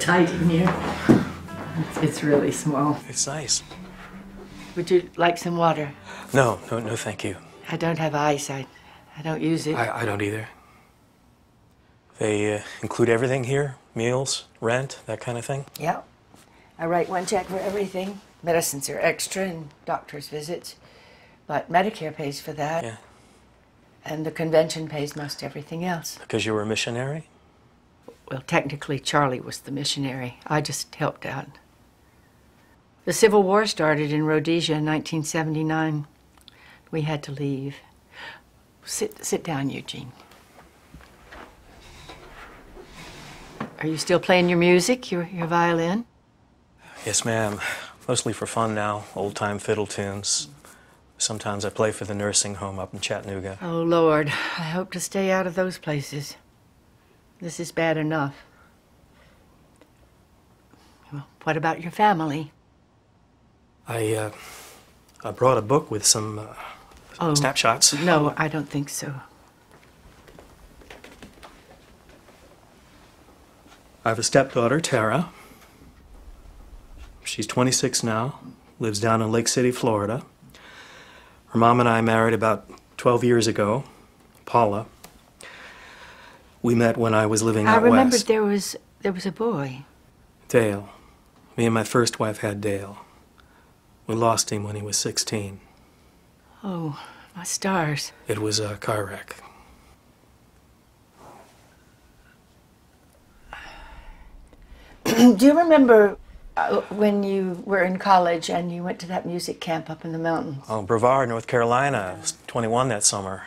exciting here. It's really small. It's nice. Would you like some water? No, thank you. I don't have ice. I don't use it. I don't either. They include everything here? Meals, rent, that kind of thing? Yeah. I write one check for everything. Medicines are extra and doctor's visits. But Medicare pays for that. Yeah. And the convention pays most everything else. Because you were a missionary? Well, technically, Charlie was the missionary. I just helped out. The Civil War started in Rhodesia in 1979. We had to leave. Sit down, Eugene. Are you still playing your music, your violin? Yes, ma'am. Mostly for fun now, old-time fiddle tunes. Sometimes I play for the nursing home up in Chattanooga. Oh, Lord, I hope to stay out of those places. This is bad enough. Well, what about your family? I brought a book with some snapshots. No, I don't think so. I have a stepdaughter, Tara. She's 26 now, lives down in Lake City, Florida. Her mom and I married about 12 years ago, Paula. We met when I was living out west. I remembered there was a boy. Dale. Me and my first wife had Dale. We lost him when he was 16. Oh, my stars. It was a car wreck. Do you remember when you were in college and you went to that music camp up in the mountains? Oh, Brevard, North Carolina. I was 21 that summer.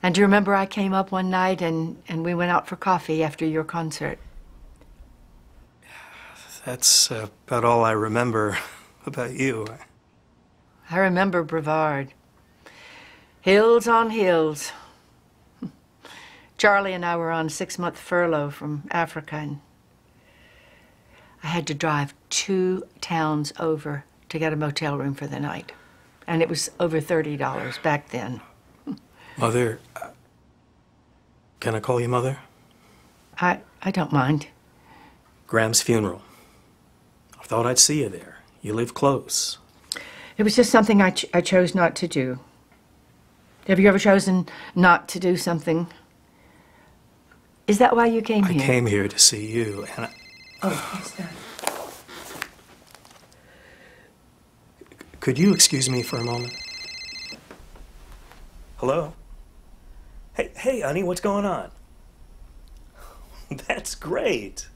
And do you remember I came up one night and we went out for coffee after your concert? That's about all I remember about you. I remember Brevard. Hills on hills. Charlie and I were on 6-month furlough from Africa, and I had to drive 2 towns over to get a motel room for the night. And it was over $30 back then. Mother, can I call you Mother? I don't mind. Graham's funeral. I thought I'd see you there. You live close. It was just something I chose not to do. Have you ever chosen not to do something? Is that why you came here? I came here to see you, and Oh, what's that? Could you excuse me for a moment? Hello? Hey, honey, what's going on? That's great.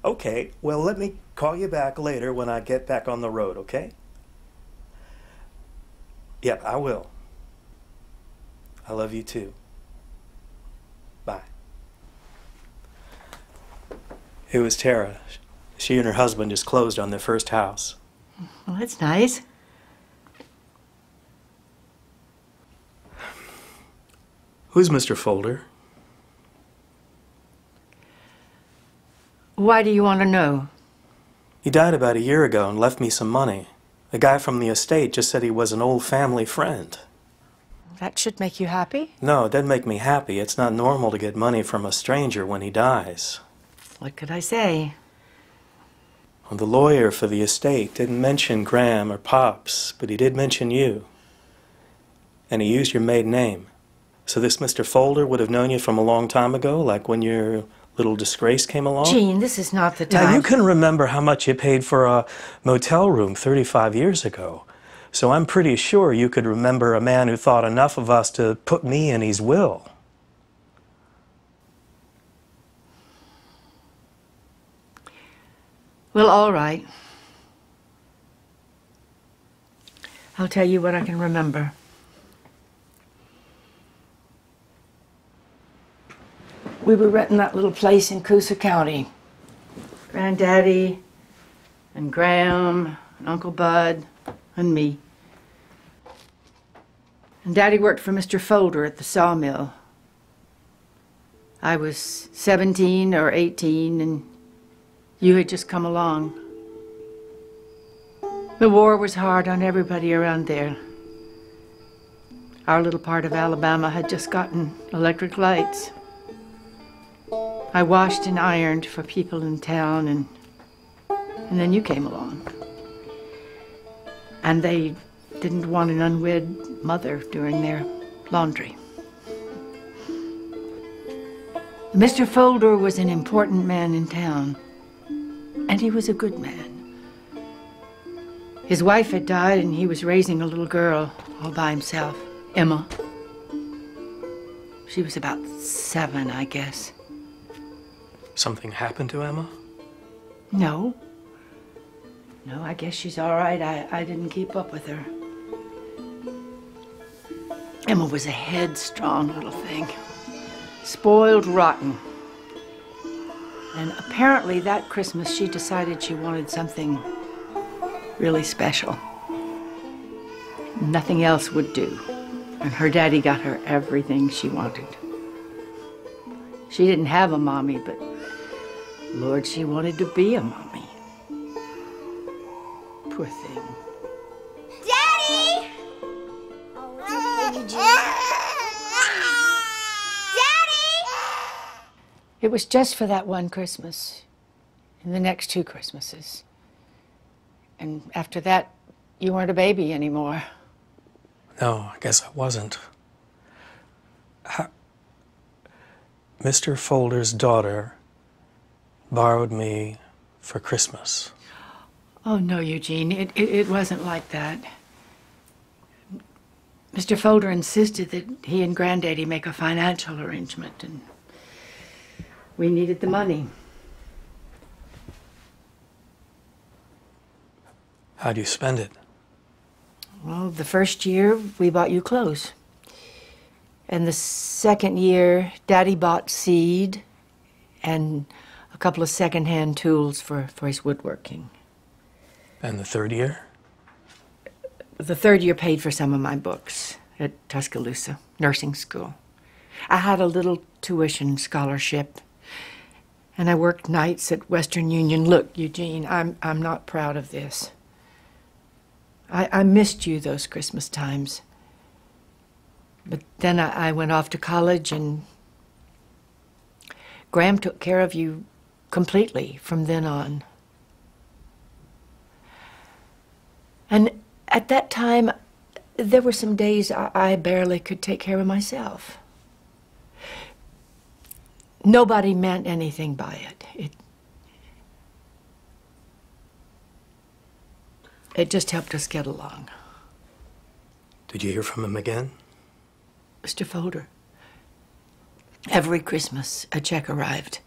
Okay, well, let me call you back later when I get back on the road, okay? Yep, I will. I love you too. Bye. It was Tara. She and her husband just closed on their first house. Well, that's nice. Who's Mr. Folder? Why do you want to know? He died about a year ago and left me some money. The guy from the estate just said he was an old family friend. That should make you happy. No, it doesn't make me happy. It's not normal to get money from a stranger when he dies. What could I say? Well, the lawyer for the estate didn't mention Graham or Pops, but he did mention you. And he used your maiden name. So this Mr. Folder would have known you from a long time ago, like when your little disgrace came along? Gene, this is not the time. Now, you can remember how much you paid for a motel room 35 years ago. So I'm pretty sure you could remember a man who thought enough of us to put me in his will. Well, all right. I'll tell you what I can remember. We were renting that little place in Coosa County. Granddaddy and Graham and Uncle Bud and me. And Daddy worked for Mr. Folder at the sawmill. I was 17 or 18 and you had just come along. The war was hard on everybody around there. Our little part of Alabama had just gotten electric lights. I washed and ironed for people in town, and then you came along. And they didn't want an unwed mother doing their laundry. Mr. Folder was an important man in town, and he was a good man. His wife had died, and he was raising a little girl all by himself, Emma. She was about 7, I guess. Something happened to Emma? No. No, I guess she's all right. I didn't keep up with her. Emma was a headstrong little thing. Spoiled rotten. And apparently that Christmas she decided she wanted something really special. Nothing else would do. And her daddy got her everything she wanted. She didn't have a mommy, but Lord, she wanted to be a mommy. Poor thing. Daddy! Daddy! It was just for that one Christmas, and the next 2 Christmases. And after that, you weren't a baby anymore. No, I guess I wasn't. Mr. Folder's daughter borrowed me for Christmas. Oh, no, Eugene, it wasn't like that. Mr. Folder insisted that he and Granddaddy make a financial arrangement, and we needed the money. How'd you spend it? Well, the first year, we bought you clothes. And the second year, Daddy bought seed and a couple of second-hand tools for his woodworking. And the third year? The third year paid for some of my books at Tuscaloosa nursing school. I had a little tuition scholarship, and I worked nights at Western Union. Look, Eugene, I'm not proud of this. I missed you those Christmas times. But then I went off to college, and Graham took care of you completely from then on. And at that time, there were some days I barely could take care of myself. Nobody meant anything by it. It just helped us get along. Did you hear from him again? Mr. Folder. Every Christmas, a check arrived.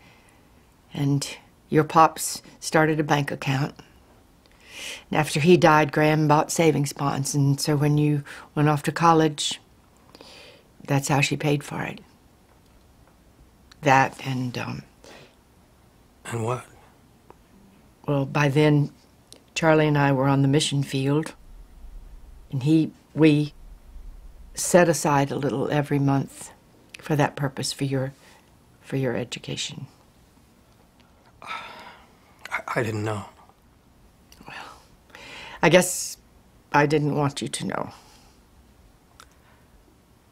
And your pops started a bank account. And after he died, Graham bought savings bonds. And so when you went off to college, that's how she paid for it. That and, And what? Well, by then, Charlie and I were on the mission field. And we set aside a little every month for that purpose, for your education. I didn't know. Well, I guess I didn't want you to know.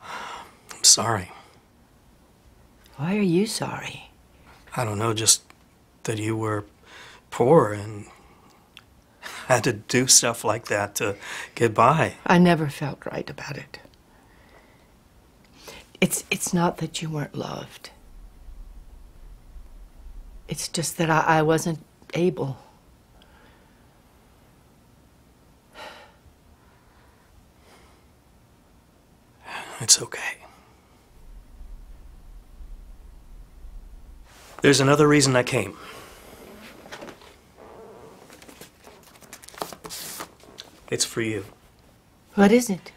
I'm sorry. Why are you sorry? I don't know, just that you were poor and had to do stuff like that to get by. I never felt right about it. It's not that you weren't loved. It's just that I wasn't able. It's okay. There's another reason I came. It's for you. What is it?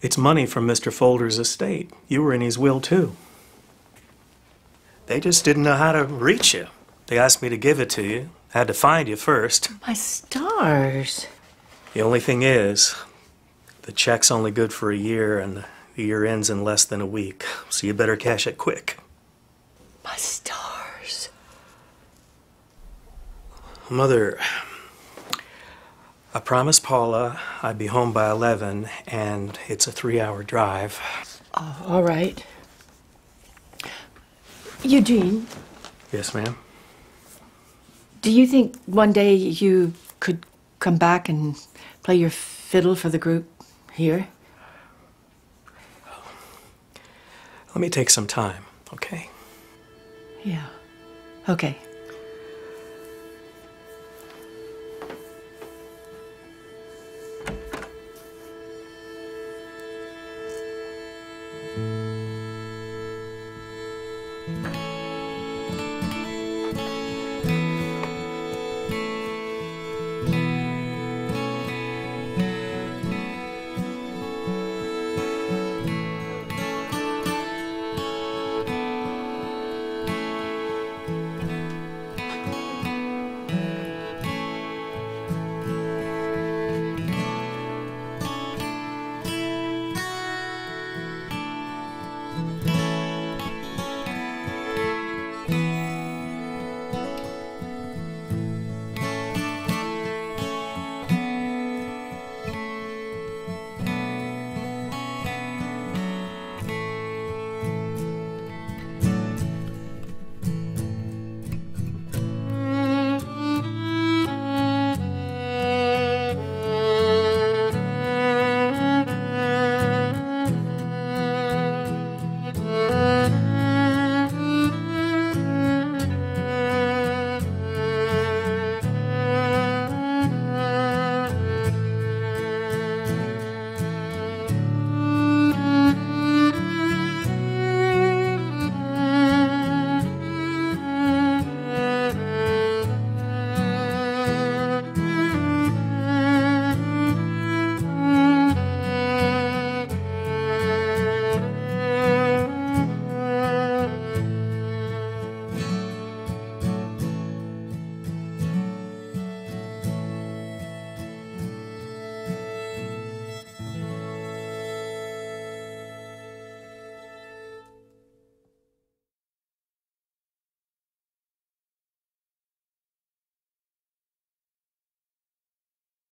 It's money from Mr. Folder's estate. You were in his will, too. They just didn't know how to reach you. They asked me to give it to you. I had to find you first. My stars. The only thing is, the check's only good for a year, and the year ends in less than a week. So you better cash it quick. My stars. Mother, I promised Paula I'd be home by 11, and it's a 3-hour drive. Oh, all right. Eugene, Yes, ma'am. Do you think one day you could come back and play your fiddle for the group here? Let me take some time, okay? Yeah. Okay.